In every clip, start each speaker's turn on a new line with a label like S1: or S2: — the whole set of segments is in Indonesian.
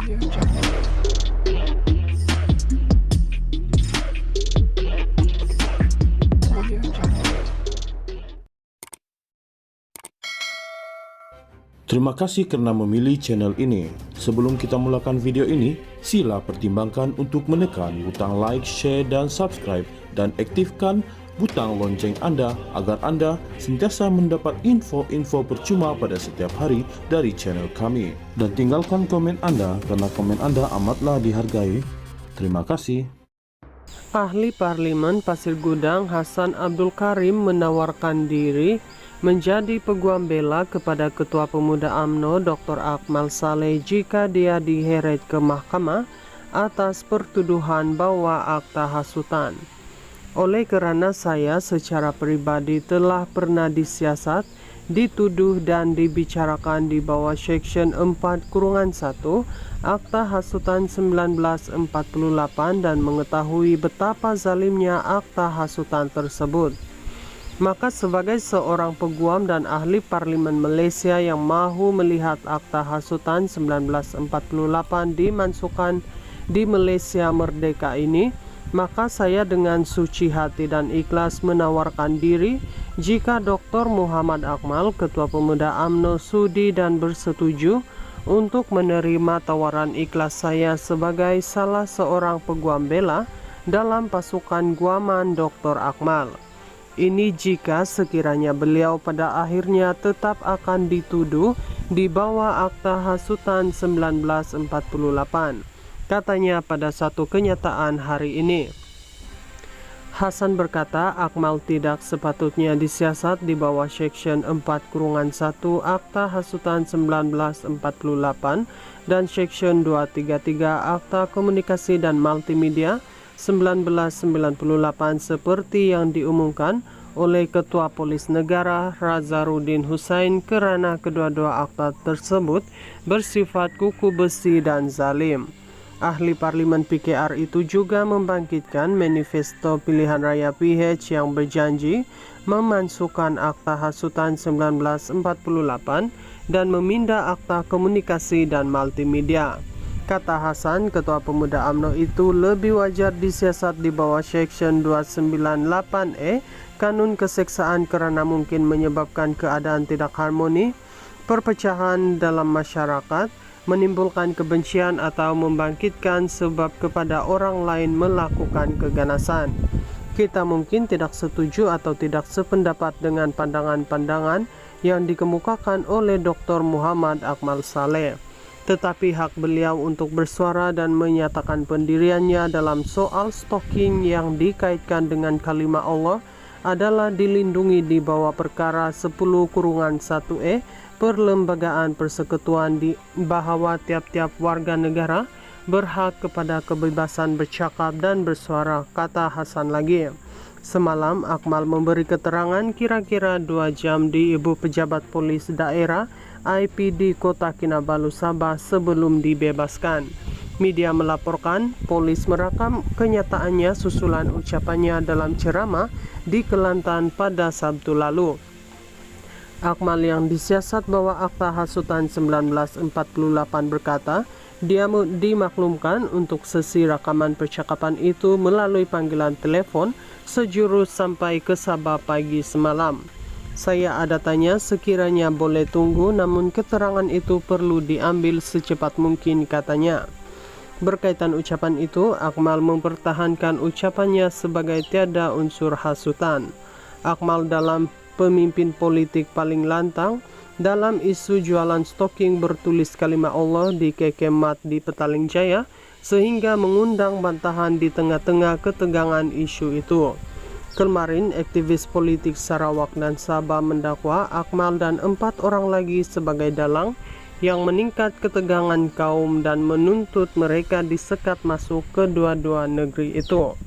S1: Terima kasih karena memilih channel ini. Sebelum kita mulakan video ini, sila pertimbangkan untuk menekan butang like, share, dan subscribe, dan aktifkan butang lonceng Anda agar Anda sentiasa mendapat info-info percuma pada setiap hari dari channel kami. Dan tinggalkan komen Anda karena komen Anda amatlah dihargai. Terima kasih.
S2: Ahli Parlemen Pasir Gudang Hasan Abdul Karim menawarkan diri menjadi peguam bela kepada Ketua Pemuda UMNO Dr. Akmal Saleh jika dia diheret ke mahkamah atas pertuduhan bawa akta hasutan. Oleh kerana saya secara pribadi telah pernah disiasat, dituduh dan dibicarakan di bawah Seksyen 4-1 Akta Hasutan 1948 dan mengetahui betapa zalimnya akta hasutan tersebut, maka sebagai seorang peguam dan ahli parlimen Malaysia yang mahu melihat akta hasutan 1948 dimasukkan di Malaysia merdeka ini, maka saya dengan suci hati dan ikhlas menawarkan diri jika Dr. Muhammad Akmal, Ketua Pemuda UMNO, sudi dan bersetuju untuk menerima tawaran ikhlas saya sebagai salah seorang peguam bela dalam pasukan guaman Dr. Akmal. Ini jika sekiranya beliau pada akhirnya tetap akan dituduh di bawah akta hasutan 1948, katanya pada satu kenyataan hari ini. Hasan berkata Akmal tidak sepatutnya disiasat di bawah Seksyen 4-1 Akta Hasutan 1948 dan Seksyen 233 Akta Komunikasi dan Multimedia 1998 seperti yang diumumkan oleh Ketua Polis Negara Razarudin Hussain, kerana kedua-dua akta tersebut bersifat kuku besi dan zalim. Ahli Parlimen PKR itu juga membangkitkan manifesto pilihan raya PH yang berjanji memasukkan akta hasutan 1948 dan memindah akta komunikasi dan multimedia. Kata Hasan, Ketua Pemuda UMNO itu lebih wajar disiasat di bawah Seksyen 298E Kanun Keseksaan kerana mungkin menyebabkan keadaan tidak harmoni, perpecahan dalam masyarakat, menimbulkan kebencian atau membangkitkan sebab kepada orang lain melakukan keganasan. Kita mungkin tidak setuju atau tidak sependapat dengan pandangan-pandangan yang dikemukakan oleh Dr. Muhammad Akmal Saleh, tetapi hak beliau untuk bersuara dan menyatakan pendiriannya dalam soal stalking yang dikaitkan dengan kalimat Allah adalah dilindungi di bawah perkara 10-1E Perlembagaan Persekutuan di bahwa tiap-tiap warga negara berhak kepada kebebasan bercakap dan bersuara, kata Hasan lagi. Semalam Akmal memberi keterangan kira-kira 2 jam di Ibu Pejabat Polis Daerah IPD Kota Kinabalu, Sabah sebelum dibebaskan. Media melaporkan polis merakam kenyataannya susulan ucapannya dalam ceramah di Kelantan pada Sabtu lalu. Akmal yang disiasat bawa akta hasutan 1948 berkata dia dimaklumkan untuk sesi rakaman percakapan itu melalui panggilan telepon sejurus sampai ke Sabah pagi semalam. Saya ada tanya sekiranya boleh tunggu, namun keterangan itu perlu diambil secepat mungkin, katanya. Berkaitan ucapan itu, Akmal mempertahankan ucapannya sebagai tiada unsur hasutan. Akmal dalam pemimpin politik paling lantang dalam isu jualan stocking bertulis kalimat Allah di kekemat di Petaling Jaya sehingga mengundang bantahan di tengah-tengah ketegangan isu itu. Kemarin, aktivis politik Sarawak dan Sabah mendakwa Akmal dan 4 orang lagi sebagai dalang yang meningkat ketegangan kaum dan menuntut mereka disekat masuk ke dua-dua negeri itu.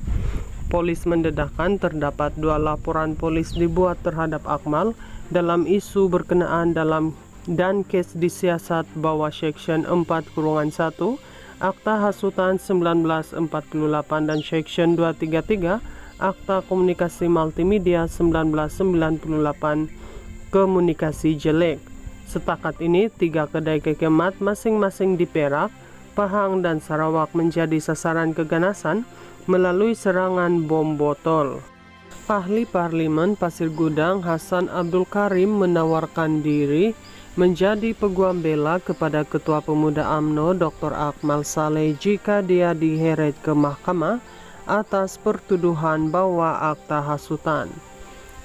S2: Polis mendedahkan terdapat 2 laporan polis dibuat terhadap Akmal dalam isu berkenaan dan kes disiasat bawah Seksyen 4-1 Akta Hasutan 1948 dan Seksyen 233 Akta Komunikasi Multimedia 1998 Komunikasi Jelek. Setakat ini 3 kedai kekemat masing-masing di Perak, Pahang dan Sarawak menjadi sasaran keganasan melalui serangan bom botol. Ahli Parlimen Pasir Gudang Hasan Abdul Karim menawarkan diri menjadi peguam bela kepada Ketua Pemuda UMNO Dr. Akmal Saleh jika dia diheret ke mahkamah atas pertuduhan bawa akta hasutan.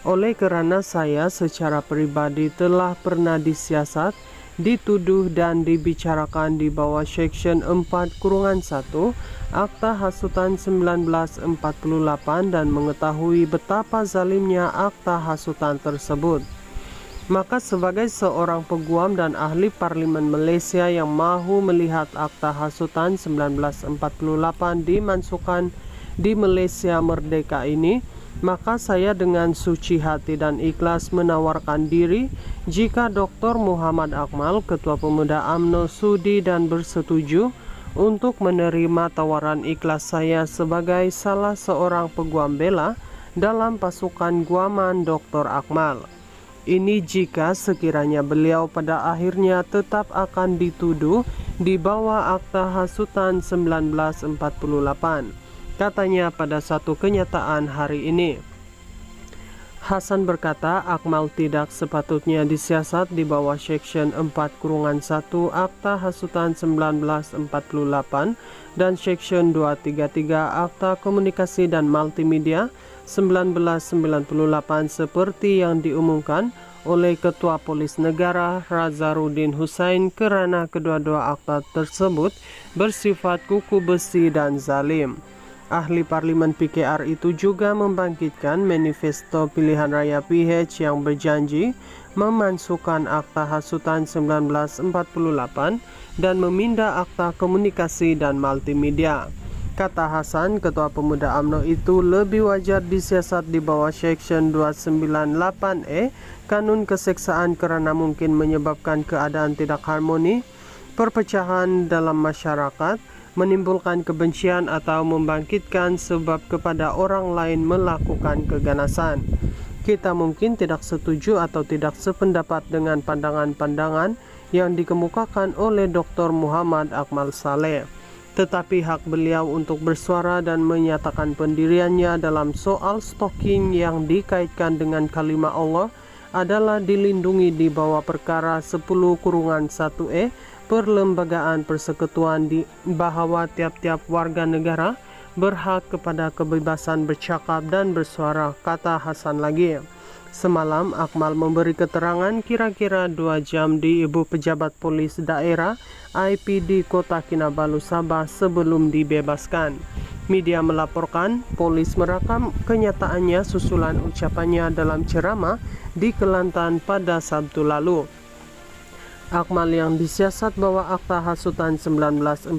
S2: Oleh kerana saya secara pribadi telah pernah disiasat, dituduh dan dibicarakan di bawah Seksyen 4-1 Akta Hasutan 1948 dan mengetahui betapa zalimnya akta hasutan tersebut, maka sebagai seorang peguam dan ahli parlimen Malaysia yang mahu melihat akta hasutan 1948 dimasukkan di Malaysia merdeka ini, maka saya dengan suci hati dan ikhlas menawarkan diri jika Dr. Muhammad Akmal, Ketua Pemuda UMNO, sudi dan bersetuju untuk menerima tawaran ikhlas saya sebagai salah seorang peguam bela dalam pasukan guaman Dr. Akmal. Ini jika sekiranya beliau pada akhirnya tetap akan dituduh di bawah akta hasutan 1948. Katanya pada satu kenyataan hari ini. Hasan berkata Akmal tidak sepatutnya disiasat di bawah Seksyen 4-1 Akta Hasutan 1948 dan Seksyen 233 Akta Komunikasi dan Multimedia 1998 seperti yang diumumkan oleh Ketua Polis Negara Razarudin Hussain, kerana kedua-dua akta tersebut bersifat kuku besi dan zalim. Ahli Parlimen PKR itu juga membangkitkan manifesto pilihan raya PH yang berjanji memasukkan akta hasutan 1948 dan memindah akta komunikasi dan multimedia. Kata Hasan, Ketua Pemuda UMNO itu lebih wajar disiasat di bawah Seksyen 298E Kanun Keseksaan kerana mungkin menyebabkan keadaan tidak harmoni, perpecahan dalam masyarakat, menimbulkan kebencian atau membangkitkan sebab kepada orang lain melakukan keganasan. Kita mungkin tidak setuju atau tidak sependapat dengan pandangan-pandangan yang dikemukakan oleh Dr. Muhammad Akmal Saleh, tetapi hak beliau untuk bersuara dan menyatakan pendiriannya dalam soal stalking yang dikaitkan dengan kalimat Allah adalah dilindungi di bawah perkara 10-1E Perlembagaan Persekutuan di bahwa tiap-tiap warga negara berhak kepada kebebasan bercakap dan bersuara, kata Hasan lagi. Semalam Akmal memberi keterangan kira-kira 2 jam di Ibu Pejabat Polis Daerah IPD Kota Kinabalu, Sabah sebelum dibebaskan. Media melaporkan polis merakam kenyataannya susulan ucapannya dalam ceramah di Kelantan pada Sabtu lalu. Akmal yang disiasat bawa akta hasutan 1948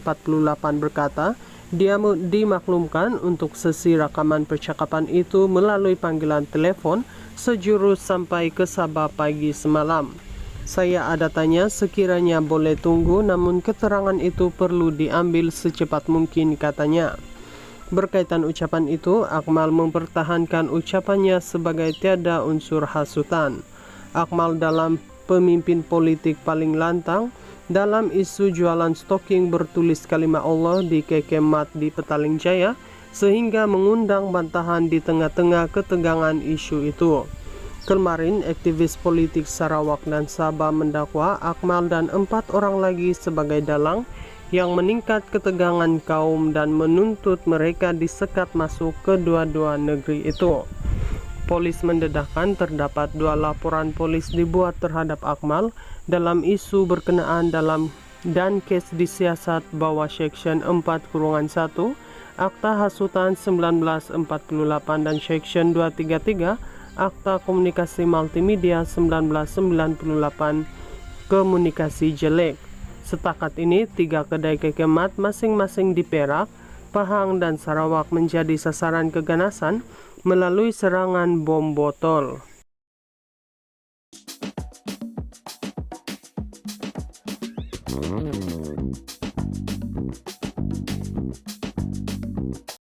S2: berkata dia dimaklumkan untuk sesi rakaman percakapan itu melalui panggilan telepon sejurus sampai ke Sabah pagi semalam. Saya ada tanya sekiranya boleh tunggu, namun keterangan itu perlu diambil secepat mungkin, katanya. Berkaitan ucapan itu, Akmal mempertahankan ucapannya sebagai tiada unsur hasutan. Akmal dalam pemimpin politik paling lantang dalam isu jualan stocking bertulis kalimat Allah di kekemat di Petaling Jaya sehingga mengundang bantahan di tengah-tengah ketegangan isu itu. Kemarin aktivis politik Sarawak dan Sabah mendakwa Akmal dan 4 orang lagi sebagai dalang yang meningkat ketegangan kaum dan menuntut mereka disekat masuk ke dua-dua negeri itu. Polis mendedahkan terdapat 2 laporan polis dibuat terhadap Akmal dalam isu berkenaan dan kes disiasat bawah Seksyen 4-1 Akta Hasutan 1948 dan Seksyen 233 Akta Komunikasi Multimedia 1998 Komunikasi Jelek. Setakat ini 3 kedai kekemat masing-masing di Perak, Pahang dan Sarawak menjadi sasaran keganasan melalui serangan bom botol.